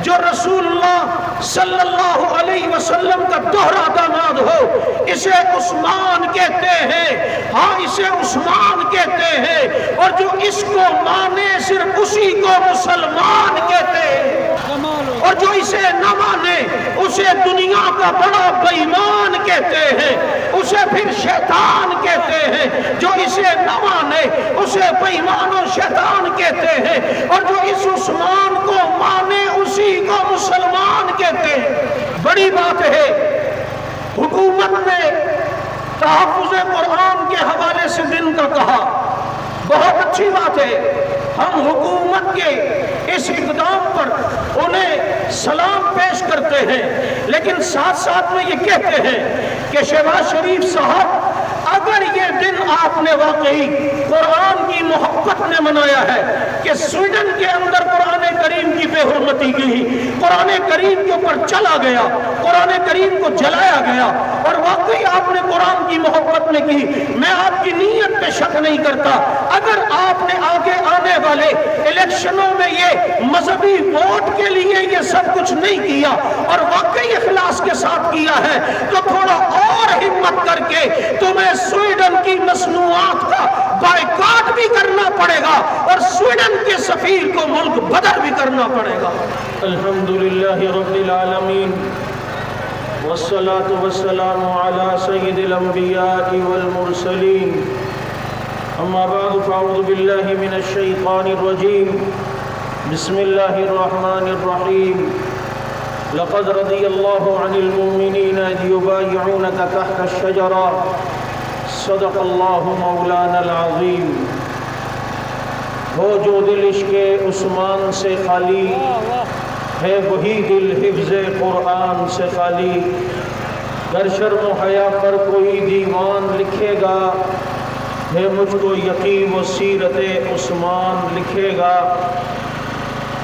جو رسول اللہ صلی اللہ علیہ وسلم کا دوہرا داماد ہو اسے عثمان کہتے ہیں، ہاں اسے عثمان کہتے ہیں، اور جو اس کو مانے صرف اسی کو مسلمان کہتے ہیں، اور جو اسے نہ مانے اسے دنیا کا بڑا بے ایمان کہتے ہیں، اسے پھر شیطان کہتے ہیں، جو اسے نہ مانے اسے بے ایمان و شیطان کہتے ہیں، اور جو اس عثمان کو مانے اسی کو مسلمان کہتے ہیں۔ بڑی بات ہے حکومت نے تحفظ قرآن کے حوالے سے دن کا کہا، بہت اچھی بات ہے، ہم حکومت کے اس اقدام پر انہیں سلام پیش کرتے ہیں، لیکن ساتھ ساتھ میں یہ کہتے ہیں کہ شہباز شریف صاحب اگر یہ دن آپ نے واقعی قرآن کی محبت میں منایا ہے کہ سویڈن کے اندر قرآن کریم کی بے حرمتی کی، قرآن کریم کے اوپر چلا گیا، قرآن کریم کو جلایا گیا، اور واقعی آپ نے قرآن کی محبت میں کی، میں آپ کی نیت پہ شک نہیں کرتا، اگر آپ نے آگے آنے والے الیکشنوں میں یہ مذہبی ووٹ کے لیے یہ سب کچھ نہیں کیا اور واقعی اخلاص کے ساتھ کیا ہے تو تھوڑا اور ہمت کر کے تمہیں سویڈن کی مصنوعات کا بائیکاٹ بھی کرنا پڑے گا اور سویڈن کے سفیر کو ملک بدر بھی کرنا پڑے گا۔ الحمدللہ رب العالمین والصلاة والسلام على سید الانبیاء والمرسلین، اما بعد فاعوذ باللہ من الشیطان الرجیم، بسم اللہ الرحمن الرحیم، لقد رضی اللہ عن المؤمنین اذ یبایعونک تحت الشجرہ، صدق اللہ مولانا العظیم۔ وہ جو دل عشق عثمان سے خالی ہے وہی دل حفظ قرآن سے خالی، گر شرم و حیا پر کوئی دیوان لکھے گا ہے مجھ کو یقین و سیرت عثمان لکھے گا۔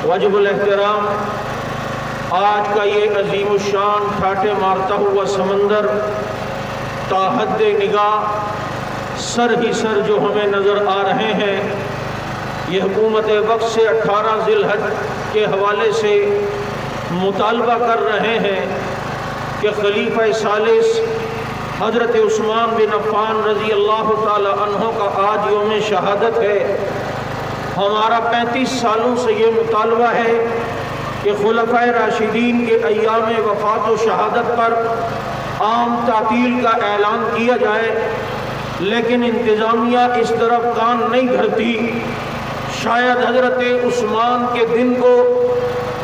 واجب الاحترام، آج کا یہ عظیم الشان ٹھاٹے مارتا ہوا سمندر تا حد نگاہ سر ہی سر جو ہمیں نظر آ رہے ہیں، یہ حکومت وقت سے 18 ذی الحج کے حوالے سے مطالبہ کر رہے ہیں کہ خلیفہ ثالث حضرت عثمان بن عفان رضی اللہ تعالی عنہ کا آج یوم شہادت ہے۔ ہمارا 35 سالوں سے یہ مطالبہ ہے کہ خلفائے راشدین کے ایام وفات و شہادت پر عام تعطیل کا اعلان کیا جائے، لیکن انتظامیہ اس طرف کان نہیں دھرتی۔ شاید حضرت عثمان کے دن کو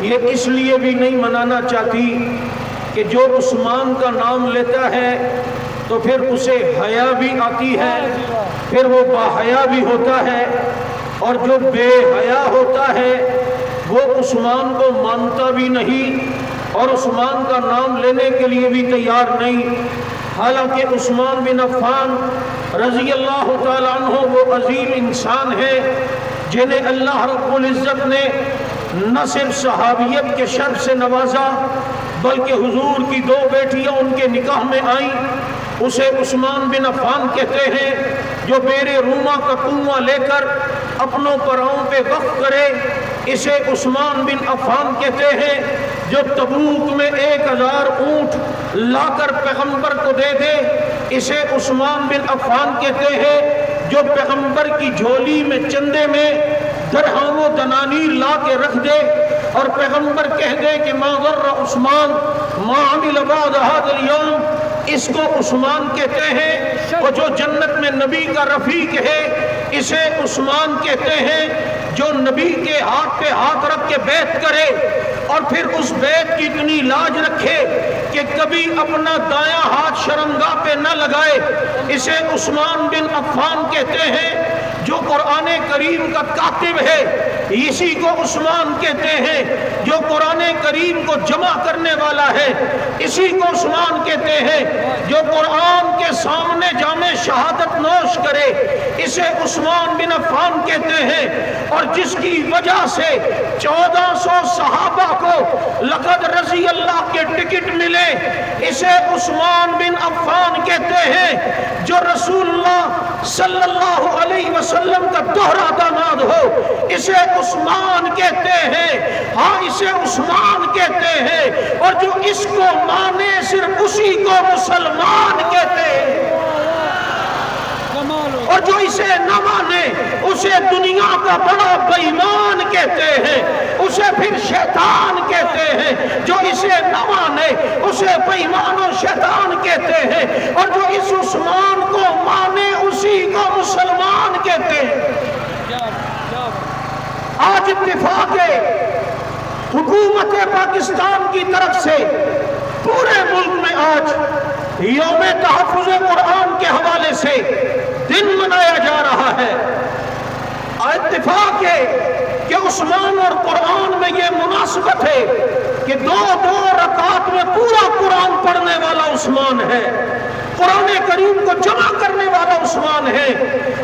یہ اس لیے بھی نہیں منانا چاہتی کہ جو عثمان کا نام لیتا ہے تو پھر اسے حیا بھی آتی ہے، پھر وہ باحیا بھی ہوتا ہے، اور جو بے حیا ہوتا ہے وہ عثمان کو مانتا بھی نہیں اور عثمان کا نام لینے کے لیے بھی تیار نہیں۔ حالانکہ عثمان بن عفان رضی اللہ تعالیٰ عنہ وہ عظیم انسان ہے جنہیں اللہ رب العزت نے نہ صرف صحابیت کے شرف سے نوازا بلکہ حضور کی 2 بیٹیاں ان کے نکاح میں آئیں۔ اسے عثمان بن عفان کہتے ہیں جو بیر روما کا کنواں لے کر اپنوں پراؤں پہ وقف کرے، اسے عثمان بن عفان کہتے ہیں جو تبوک میں 1000 اونٹ لا کر پیغمبر کو دے دے، اسے عثمان بن عفان کہتے ہیں جو پیغمبر کی جھولی میں چندے میں درہم و دنانیر لا کے رکھ دے اور پیغمبر کہہ دے کہ ما غر عثمان ما عمل بعد هذا اليوم، اس کو عثمان کہتے ہیں۔ وہ جو جنت میں نبی کا رفیق ہے اسے عثمان کہتے ہیں، جو نبی کے ہاتھ پہ ہاتھ رکھ کے بیعت کرے اور پھر اس بیعت کی اتنی لاج رکھے کہ کبھی اپنا دایاں ہاتھ شرمگاہ پہ نہ لگائے، اسے عثمان بن عفان کہتے ہیں۔ جو قرآن کریم کا کاتب ہے اسی کو عثمان کہتے ہیں، جو قرآن کریم کو جمع کرنے والا ہے اسی کو عثمان کہتے ہیں، جو قرآن کے سامنے جام شہادت نوش کرے اسے عثمان بن عفان کہتے ہیں، اور جس کی وجہ سے 1400 صحابہ کو لقد رضی اللہ کے ٹکٹ ملے، اسے عثمان بن عفان کہتے ہیں جو رسول اللہ صلی اللہ علیہ وسلم کا دوہرا داماد ہو، اسے عثمان کہتے ہیں، ہاں اسے عثمان کہتے ہیں، اور جو اس کو مانے صرف اسی کو مسلمان کہتے ہیں، اور جو اسے نہ مانے اسے دنیا کا بڑا بے ایمان کہتے ہیں، اسے پھر شیطان کہتے ہیں، جو اسے نہ مانے اسے بے ایمان و شیطان کہتے ہیں، اور جو اس عثمان کو مانے اسی کو مسلمان کہتے ہیں۔ آج اتفاق حکومت پاکستان کی طرف سے پورے ملک میں آج یوم تحفظ قرآن کے حوالے سے دن منایا جا رہا ہے۔ اتفاق ہے کہ عثمان اور قرآن میں یہ مناسبت ہے کہ دو رکعت میں پورا قرآن پڑھنے والا عثمان ہے، قرآن کریم کو جمع کرنے والا عثمان ہے،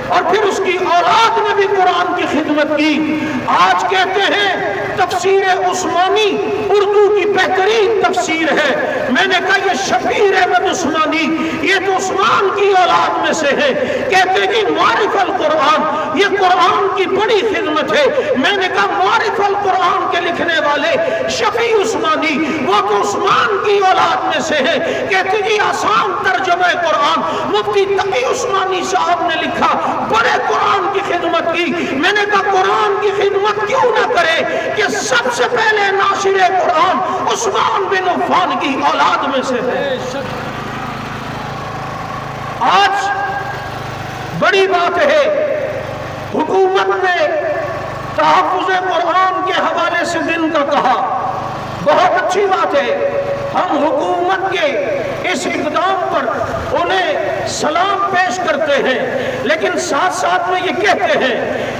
اور پھر اس کی اولاد نے بھی قرآن کی خدمت کی۔ آج کہتے ہیں تفسیر عثمانی اردو کی بہترین تفسیر ہے، میں نے کہا یہ شبیر احمد عثمانی یہ تو عثمان کی اولاد میں سے ہے، کہتے کہ معرف القرآن یہ قرآن کی بڑی خدمت ہے، میں نے کہا معرف القرآن کے لکھنے والے شفیع عثمانی وہ تو عثمان کی اولاد میں سے ہے، کہتے کہ آسان ترجمہ قرآن مفتی تقی عثمانی صاحب نے لکھا، بڑے قرآن کی خدمت کی۔ میں نے کہا قرآن کی خدمت کیوں نہ کرے کہ سب سے پہلے ناشر قرآن عثمان بن عفان کی اولاد میں سے ہے۔ آج بڑی بات ہے، حکومت نے تحفظ قرآن کے حوالے سے دن کا کہا، بہت اچھی بات ہے، ہم حکومت کے اس اقدام پر انہیں سلام پیش کرتے ہیں، لیکن ساتھ ساتھ میں یہ کہتے ہیں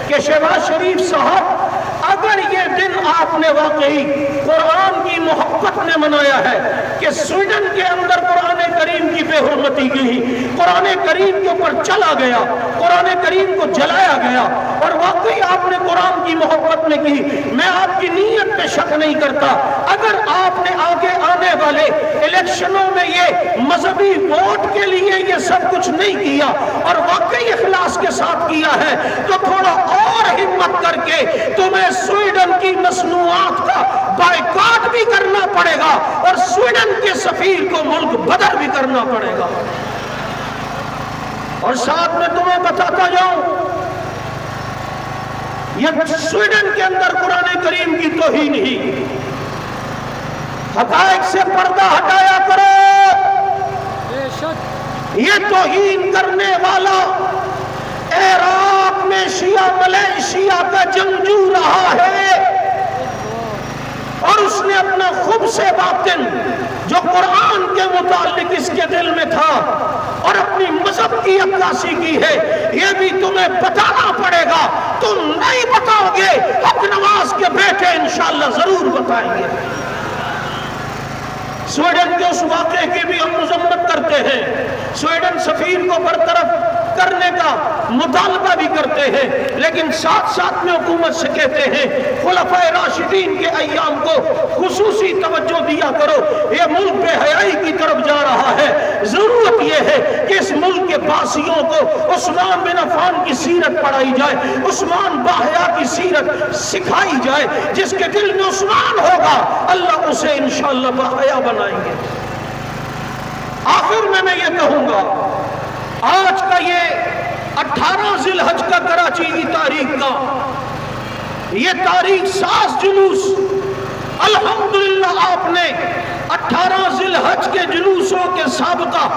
کہ شہباز شریف صاحب اگر یہ دن آپ نے واقعی قرآن کی محبت میں منایا ہے کہ سویڈن کے اندر قرآن کریم کی بے حرمتی کی، قرآن کریم کے اوپر چلا گیا، قرآن کریم کو جلایا گیا، اور واقعی آپ نے قرآن کی محبت میں کی، میں آپ کی نیت پہ شک نہیں کرتا، اگر آپ نے آگے آنے والے الیکشنوں میں یہ مذہبی ووٹ کے لیے یہ سب کچھ نہیں کیا اور واقعی اخلاص کے ساتھ کیا ہے تو تھوڑا اور ہمت کر کے تمہیں سویڈن کی مصنوعات کا بائیکاٹ بھی کرنا پڑے گا اور سویڈن کے سفیر کو ملک بدر بھی کرنا پڑے گا۔ اور ساتھ میں تمہیں بتاتا جاؤں، یہ سویڈن کے اندر قرآن کریم کی توہین ہی، حقائق سے پردہ ہٹایا کرو، یہ توہین کرنے والا عراق میں شیعہ ملیشیا کا جنگجو رہا ہے، اور اس نے اپنا خبث باطن جو قرآن کے متعلق اس کے دل میں تھا اور اپنی مذہب کی عکاسی کی ہے، یہ بھی تمہیں بتانا پڑے گا، تم نہیں بتاؤ گے حق نواز کے بیٹے انشاءاللہ ضرور بتائیں گے۔ سویڈن کے اس واقعے کی بھی ہم مذمت کرتے ہیں، سویڈن سفیر کو برطرف کرنے کا مطالبہ بھی کرتے ہیں، لیکن ساتھ ساتھ میں حکومت سے کہتے ہیں خلفائے راشدین کے ایام کو خصوصی توجہ دیا کرو، یہ ملک بے حیائی کی طرف جا رہا ہے، ضرورت یہ ہے کہ اس ملک کے باسیوں کو عثمان بن عفان کی سیرت پڑھائی جائے، عثمان باحیا کی سیرت سکھائی جائے، جس کے دل میں عثمان ہوگا اللہ اسے انشاءاللہ باحیا بنائیں گے۔ آخر میں یہ کہوں گا، آج کا یہ 18 ذی الحج کا کراچی کی تاریخ کا یہ تاریخ ساز جلوس، الحمدللہ آپ نے 18 ذی الحج کے جلوسوں کے سابقہ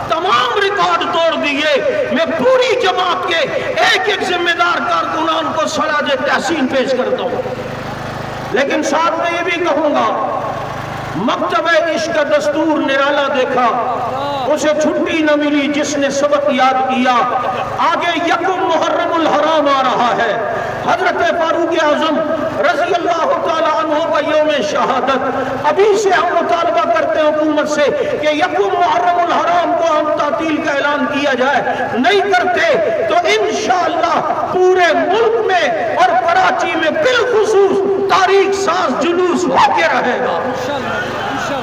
تمام ریکارڈ توڑ دیے۔ میں پوری جماعت کے ایک ایک ذمہ دار کارکنان کو سراج تحسین پیش کرتا ہوں، لیکن ساتھ میں یہ بھی کہوں گا مکتب عشق کا دستور نرالا دیکھا، اسے چھٹی نہ ملی جس نے سبق یاد کیا۔ آگے یکم محرم الحرام آ رہا ہے، حضرت فاروق اعظم رضی اللہ تعالی عنہ کا یوم شہادت، ابھی سے ہم مطالبہ کرتے ہیں حکومت سے کہ یکم محرم الحرام کو ہم تعطیل کا اعلان کیا جائے، نہیں کرتے تو انشاءاللہ پورے ملک میں اور کراچی میں بالخصوص تاریخ ساز جلوس ہو کے رہے گا۔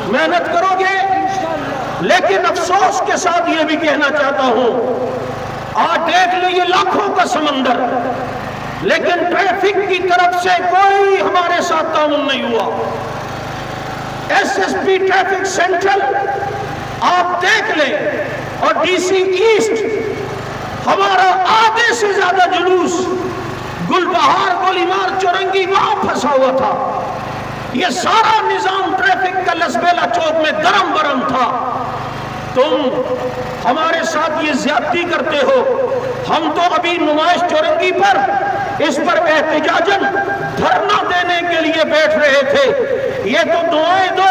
محنت کرو گے، لیکن افسوس کے ساتھ یہ بھی کہنا چاہتا ہوں، آج دیکھ لیجیے لاکھوں کا سمندر، لیکن ٹریفک کی طرف سے کوئی ہمارے ساتھ تعاون نہیں ہوا۔ S S P traffic central آپ دیکھ لیں، اور ڈی سی ایسٹ ہمارا آدھے سے زیادہ جلوس گل بہار گولیمار چورنگی وہاں پھنسا ہوا تھا۔ یہ سارا نظام ٹریفک کا لسبیلا چوک میں درم برم تھا۔ تم ہمارے ساتھ یہ زیادتی کرتے ہو۔ ہم تو ابھی نمائش چورنگی پر اس پر احتجاجاً دھرنا دینے کے لیے بیٹھ رہے تھے۔ یہ تو دعائیں دو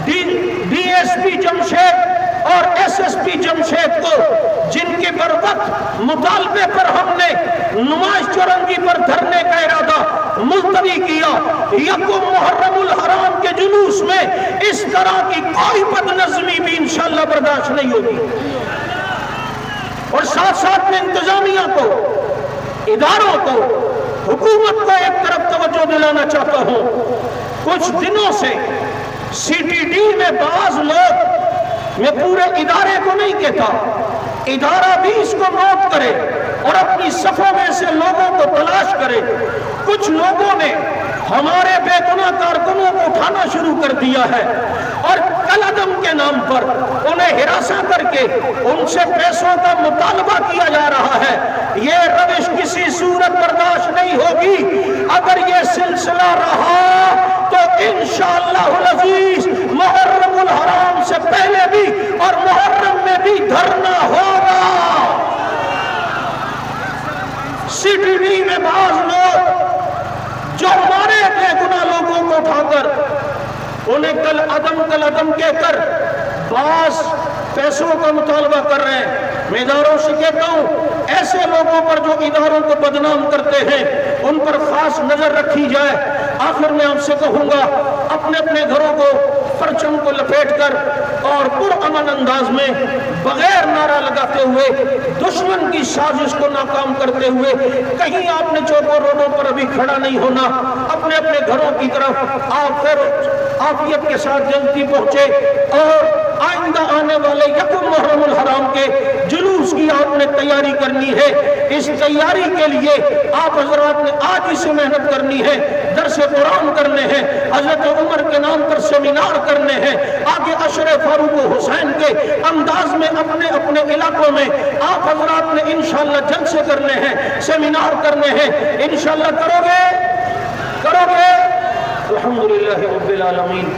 ڈی ایس پی جمشید اور ایس ایس پی جمشید کو، جن کے بروقت مطالبے پر ہم نے نمائش چورنگی پر دھرنے کا ارادہ ملتوی کیا۔ یکم محرم الحرام کے جلوس میں اس طرح کی کوئی بدنظمی بھی انشاءاللہ برداشت نہیں ہوگی۔ اور ساتھ ساتھ میں انتظامیہ کو، اداروں کو، حکومت کو ایک طرف توجہ دلانا چاہتا ہوں۔ کچھ دنوں سے سی ٹی ڈی میں بعض لوگ، میں پورے ادارے کو نہیں کہتا، ادارہ بھی اس کو نوٹ کرے اور اپنی صفوں میں سے لوگوں کو تلاش کرے، کچھ لوگوں نے ہمارے بے گناہ کارکنوں کو اٹھانا شروع کر دیا ہے اور کل عدم کے نام پر انہیں ہراساں کر کے ان سے پیسوں کا مطالبہ کیا جا رہا ہے۔ یہ روش کسی صورت برداشت نہیں ہوگی۔ اگر یہ سلسلہ رہا تو انشاءاللہ العزیز محرم الحرام سے پہلے بھی اور محرم میں بھی دھرنا ہوگا۔ سی ٹی ڈی میں بعض لوگ جو ہمارے بے گناہ لوگوں کو اٹھا کر انہیں کل عدم کہہ کر بعض پیسوں کا مطالبہ کر رہے ہیں، میں اداروں سے کہتا ہوں ایسے لوگوں پر جو اداروں کو بدنام کرتے ہیں ان پر خاص نظر رکھی جائے۔ آخر میں آپ سے کہوں گا، اپنے اپنے گھروں کو پرچم کو لپیٹ کر اور پرامن انداز میں بغیر نعرہ لگاتے ہوئے دشمن کی سازش کو ناکام کرتے ہوئے کہیں آپ نے چوکوں روڈوں پر ابھی کھڑا نہیں ہونا، اپنے اپنے گھروں کی طرف آپ خیر عافیت کے ساتھ جلدی پہنچے اور آئندہ آنے والے یکم محرم الحرام کے جلوس کی آپ نے تیاری کرنی ہے۔ اس تیاری کے لیے آپ حضرات نے آج ہی سے محنت کرنی ہے، درس قرآن کرنے ہیں، حضرت عمر کے نام پر سیمینار کرنے ہیں، آگے عشر فاروق و حسین کے انداز میں اپنے اپنے علاقوں میں آپ حضرات نے انشاءاللہ جلسے کرنے ہیں، سیمینار کرنے ہیں۔ انشاءاللہ کرو گے؟ الحمدللہ رب العالمین۔